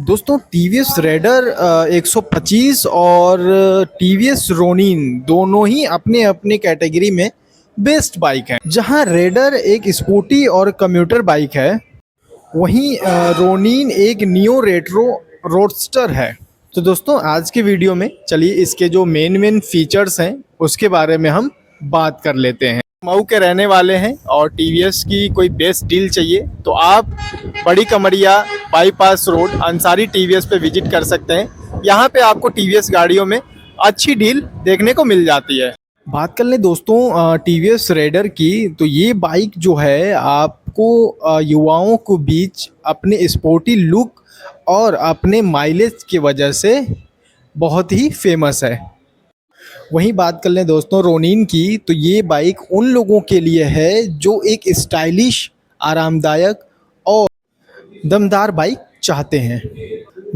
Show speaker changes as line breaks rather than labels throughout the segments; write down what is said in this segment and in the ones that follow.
दोस्तों TVS raider 125 और TVS Ronin दोनों ही अपने अपने कैटेगरी में बेस्ट बाइक हैं। जहां रेडर एक स्पोर्टी और कम्यूटर बाइक है, वहीं रोनिन एक नियो रेट्रो रोडस्टर है। तो दोस्तों आज के वीडियो में चलिए इसके जो मेन फीचर्स हैं उसके बारे में हम बात कर लेते हैं। मऊ के रहने वाले हैं और टीवीएस की कोई बेस्ट डील चाहिए तो आप बड़ी कमरिया बाईपास रोड अंसारी टीवीएस पे विजिट कर सकते हैं। यहाँ पे आपको टीवीएस गाड़ियों में अच्छी डील देखने को मिल जाती है। बात कर लें दोस्तों टीवीएस रेडर की, तो ये बाइक जो है आपको युवाओं को बीच अपने स्पोर्टी लुक और अपने माइलेज की वजह से बहुत ही फेमस है। वहीं बात कर लें दोस्तों रोनिन की, तो ये बाइक उन लोगों के लिए है जो एक स्टाइलिश, आरामदायक और दमदार बाइक चाहते हैं,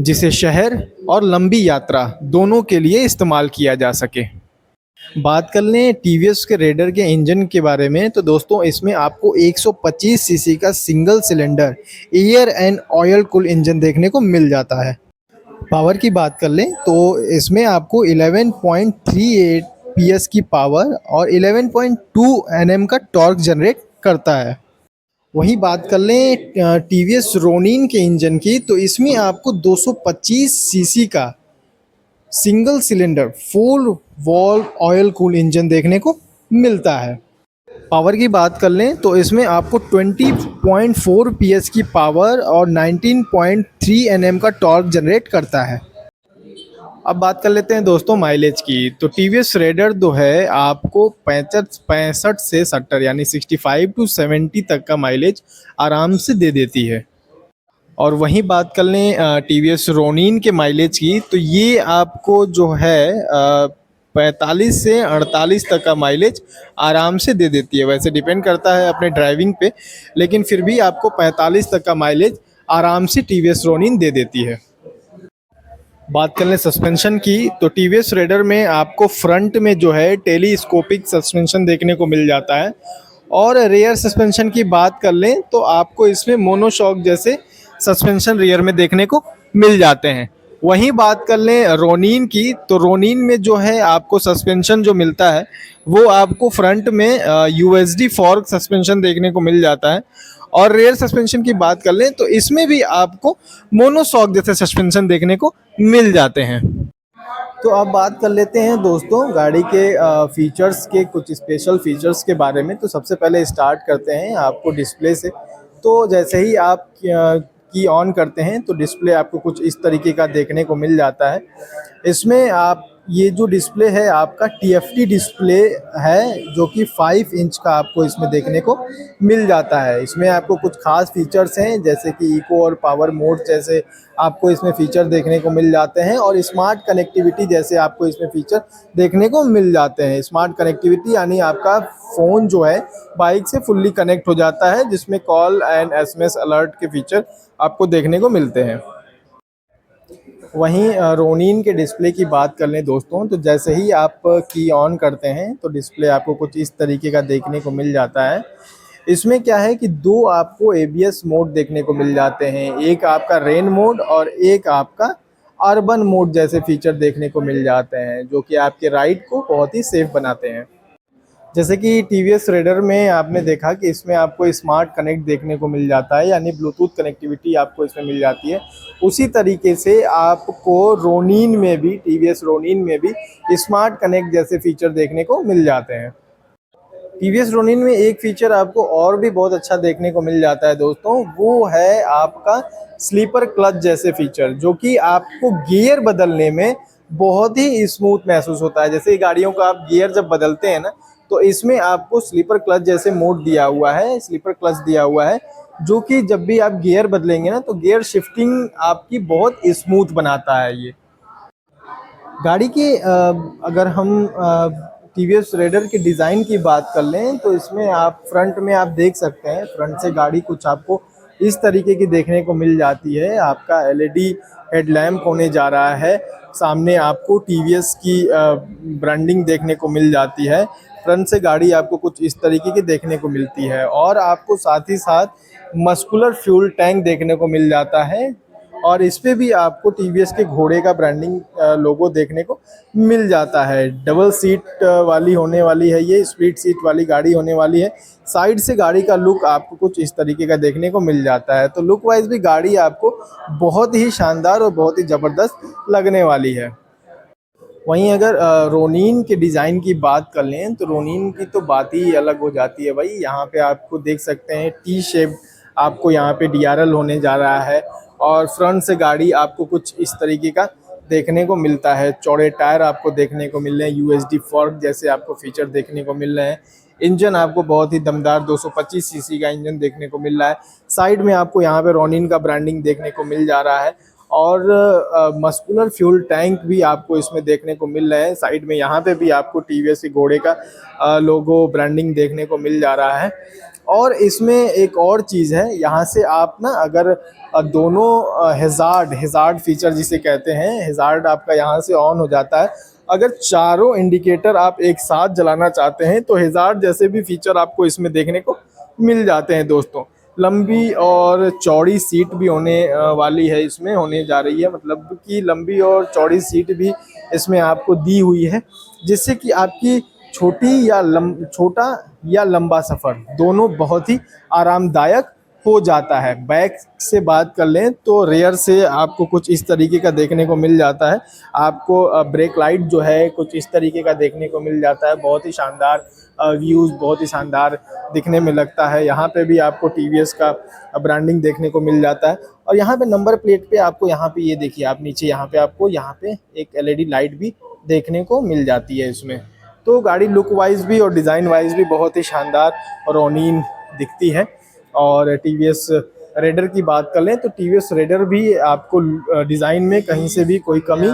जिसे शहर और लंबी यात्रा दोनों के लिए इस्तेमाल किया जा सके। बात कर लें टीवीएस के रेडर के इंजन के बारे में, तो दोस्तों इसमें आपको 125 सीसी का single cylinder air and oil cool engine देखने को मिल जाता है। पावर की बात कर लें तो इसमें आपको 11.38 पीएस की पावर और 11.2 एनएम का टॉर्क जनरेट करता है। वहीं बात कर लें टीवीएस रोनिन के इंजन की, तो इसमें आपको 225 सीसी का single cylinder 4 valve oil cool engine देखने को मिलता है। पावर की बात कर लें तो इसमें आपको 20.4 पीएस की पावर और 19.3 एनएम का टॉर्क जनरेट करता है। अब बात कर लेते हैं दोस्तों माइलेज की, तो टीवीएस रेडर जो है आपको 65 से 70 यानी 65 टू 70 तक का माइलेज आराम से दे देती है। और वहीं बात कर लें टीवीएस रोनिन के माइलेज की, तो ये आपको जो है 45 से 48 तक का माइलेज आराम से दे देती है। वैसे डिपेंड करता है अपने ड्राइविंग पे, लेकिन फिर भी आपको 45 तक का माइलेज आराम से टीवीएस रोनिन दे देती है। बात कर लें सस्पेंशन की, तो टीवीएस रेडर में आपको फ्रंट में जो है टेलीस्कोपिक सस्पेंशन देखने को मिल जाता है, और रेयर सस्पेंशन की बात कर लें तो आपको इसमें मोनोशॉक जैसे सस्पेंशन रियर में देखने को मिल जाते हैं। वहीं बात कर लें रोनिन की, तो रोनिन में जो है आपको सस्पेंशन जो मिलता है वो आपको फ्रंट में यूएसडी फॉर्क सस्पेंशन देखने को मिल जाता है, और रेयर सस्पेंशन की बात कर लें तो इसमें भी आपको मोनोशॉक जैसे सस्पेंशन देखने को मिल जाते हैं। तो अब बात कर लेते हैं दोस्तों गाड़ी के फीचर्स के, कुछ स्पेशल फीचर्स के बारे में। तो सबसे पहले स्टार्ट करते हैं आपको डिस्प्ले से। तो जैसे ही आप की ऑन करते हैं तो डिस्प्ले आपको कुछ इस तरीके का देखने को मिल जाता है। इसमें आप ये जो डिस्प्ले है आपका टीएफटी डिस्प्ले है, जो कि 5 इंच का आपको इसमें देखने को मिल जाता है। इसमें आपको कुछ खास फीचर्स हैं जैसे कि इको और पावर मोड जैसे आपको इसमें फीचर देखने को मिल जाते हैं, और स्मार्ट कनेक्टिविटी जैसे आपको इसमें फीचर देखने को मिल जाते हैं। स्मार्ट कनेक्टिविटी यानी आपका फ़ोन जो है बाइक से फुल्ली कनेक्ट हो जाता है, जिसमें कॉल एंड एसएमएस अलर्ट के फीचर आपको देखने को मिलते हैं। वहीं रोनिन के डिस्प्ले की बात कर लें दोस्तों, तो जैसे ही आप की ऑन करते हैं तो डिस्प्ले आपको कुछ इस तरीके का देखने को मिल जाता है। इसमें क्या है कि दो आपको एबीएस मोड देखने को मिल जाते हैं, एक आपका रेन मोड और एक आपका अर्बन मोड जैसे फीचर देखने को मिल जाते हैं, जो कि आपके राइड को बहुत ही सेफ बनाते हैं। जैसे कि टीवीएस रेडर में आपने देखा कि इसमें आपको स्मार्ट कनेक्ट देखने को मिल जाता है, यानी ब्लूटूथ कनेक्टिविटी आपको इसमें मिल जाती है। उसी तरीके से आपको रोनिन में भी, टीवीएस रोनिन में भी स्मार्ट कनेक्ट जैसे फीचर देखने को मिल जाते हैं। टीवीएस रोनिन में एक फीचर आपको और भी बहुत अच्छा देखने को मिल जाता है दोस्तों, वो है आपका स्लीपर क्लच जैसे फीचर, जो कि आपको गियर बदलने में बहुत ही स्मूथ महसूस होता है। जैसे गाड़ियों का आप गियर जब बदलते हैं ना, तो इसमें आपको स्लीपर क्लच जैसे मोड दिया हुआ है, स्लीपर क्लच दिया हुआ है, जो कि जब भी आप गियर बदलेंगे ना तो गियर शिफ्टिंग आपकी बहुत स्मूथ बनाता है। ये गाड़ी के अगर हम टीवीएस रेडर के डिज़ाइन की बात कर लें तो इसमें आप फ्रंट में आप देख सकते हैं, फ्रंट से गाड़ी कुछ आपको इस तरीके की देखने को मिल जाती है। आपका एलईडी हेडलैम्प होने जा रहा है, सामने आपको टीवीएस की ब्रांडिंग देखने को मिल जाती है। फ्रंट से गाड़ी आपको कुछ इस तरीके की देखने को मिलती है, और आपको साथ ही साथ मस्कुलर फ्यूल टैंक देखने को मिल जाता है, और इस पे भी आपको टीवीएस के घोड़े का ब्रांडिंग लोगो देखने को मिल जाता है। डबल सीट वाली होने वाली है, ये स्प्लिट सीट वाली गाड़ी होने वाली है। साइड से गाड़ी का लुक आपको कुछ इस तरीके का देखने को मिल जाता है। तो लुक वाइज भी गाड़ी आपको बहुत ही शानदार और बहुत ही ज़बरदस्त लगने वाली है। वहीं अगर रोनिन के डिज़ाइन की बात कर लें तो रोनिन की तो बात ही अलग हो जाती है भाई। यहाँ पे आपको देख सकते हैं टी शेप आपको यहाँ पे डीआरएल होने जा रहा है और फ्रंट से गाड़ी आपको कुछ इस तरीके का देखने को मिलता है। चौड़े टायर आपको देखने को मिल रहे हैं, यूएसडी फॉर्क जैसे आपको फीचर देखने को मिल रहे हैं। इंजन आपको बहुत ही दमदार 225 सीसी का इंजन देखने को मिल रहा है। साइड में आपको यहाँ पे रोनिन का ब्रांडिंग देखने को मिल जा रहा है और मस्कुलर फ्यूल टैंक भी आपको इसमें देखने को मिल रहा है। साइड में यहाँ पे भी आपको टीवीएस के घोड़े का लोगो ब्रांडिंग देखने को मिल जा रहा है। और इसमें एक और चीज़ है, यहाँ से आप ना अगर दोनों हेजार्ड फीचर जिसे कहते हैं, हेजार्ड आपका यहाँ से ऑन हो जाता है। अगर चारों इंडिकेटर आप एक साथ जलाना चाहते हैं तो हेजार्ड जैसे भी फीचर आपको इसमें देखने को मिल जाते हैं दोस्तों। लंबी और चौड़ी सीट भी होने वाली है, इसमें होने जा रही है, मतलब कि लंबी और चौड़ी सीट भी इसमें आपको दी हुई है, जिससे कि आपकी छोटा या लंबा सफ़र दोनों बहुत ही आरामदायक हो जाता है। बैक से बात कर लें तो रेयर से आपको कुछ इस तरीके का देखने को मिल जाता है। आपको ब्रेक लाइट जो है कुछ इस तरीके का देखने को मिल जाता है। बहुत ही शानदार व्यूज़, बहुत ही शानदार दिखने में लगता है। यहाँ पे भी आपको टीवीएस का ब्रांडिंग देखने को मिल जाता है। और यहाँ पे नंबर प्लेट पे आपको यहाँ पे ये देखिए आप नीचे यहाँ पे आपको यहाँ पे एक एलईडी लाइट भी देखने को मिल जाती है इसमें। तो गाड़ी लुक वाइज भी और डिज़ाइन वाइज भी बहुत ही शानदार और रोनिन दिखती है। और टीवीएस रेडर की बात कर लें तो टीवीएस रेडर भी आपको डिज़ाइन में कहीं से भी कोई कमी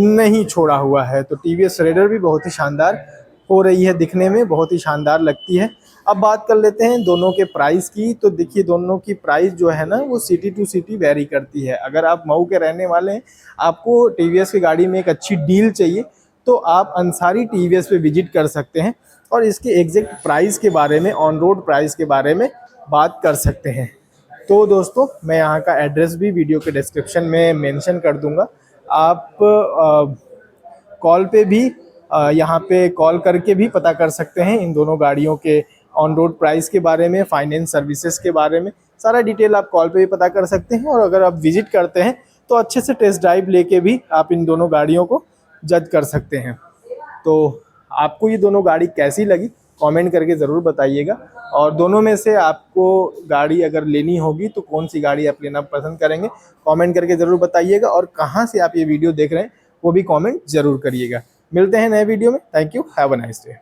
नहीं छोड़ा हुआ है। तो टीवीएस रेडर भी बहुत ही शानदार हो रही है, दिखने में बहुत ही शानदार लगती है। अब बात कर लेते हैं दोनों के प्राइस की। तो देखिए दोनों की प्राइस जो है ना वो सिटी टू सिटी वेरी करती है। अगर आप मऊ के रहने वाले हैं, आपको टीवीएस की गाड़ी में एक अच्छी डील चाहिए, तो आप अंसारी टीवीएस पे विजिट कर सकते हैं और इसके एग्जैक्ट प्राइस के बारे में, ऑन रोड प्राइस के बारे में बात कर सकते हैं। तो दोस्तों मैं यहाँ का एड्रेस भी वीडियो के डिस्क्रिप्शन में मेंशन कर दूँगा। आप कॉल पे भी यहाँ पे कॉल करके भी पता कर सकते हैं इन दोनों गाड़ियों के ऑन रोड प्राइस के बारे में, फाइनेंस सर्विसेज के बारे में सारा डिटेल आप कॉल पे भी पता कर सकते हैं। और अगर आप विजिट करते हैं तो अच्छे से टेस्ट ड्राइव लेके भी आप इन दोनों गाड़ियों को जज कर सकते हैं। तो आपको ये दोनों गाड़ी कैसी लगी कमेंट करके ज़रूर बताइएगा। और दोनों में से आपको गाड़ी अगर लेनी होगी तो कौन सी गाड़ी आप लेना पसंद करेंगे कमेंट करके ज़रूर बताइएगा। और कहाँ से आप ये वीडियो देख रहे हैं वो भी कमेंट ज़रूर करिएगा। मिलते हैं नए वीडियो में। Thank you, have a nice day.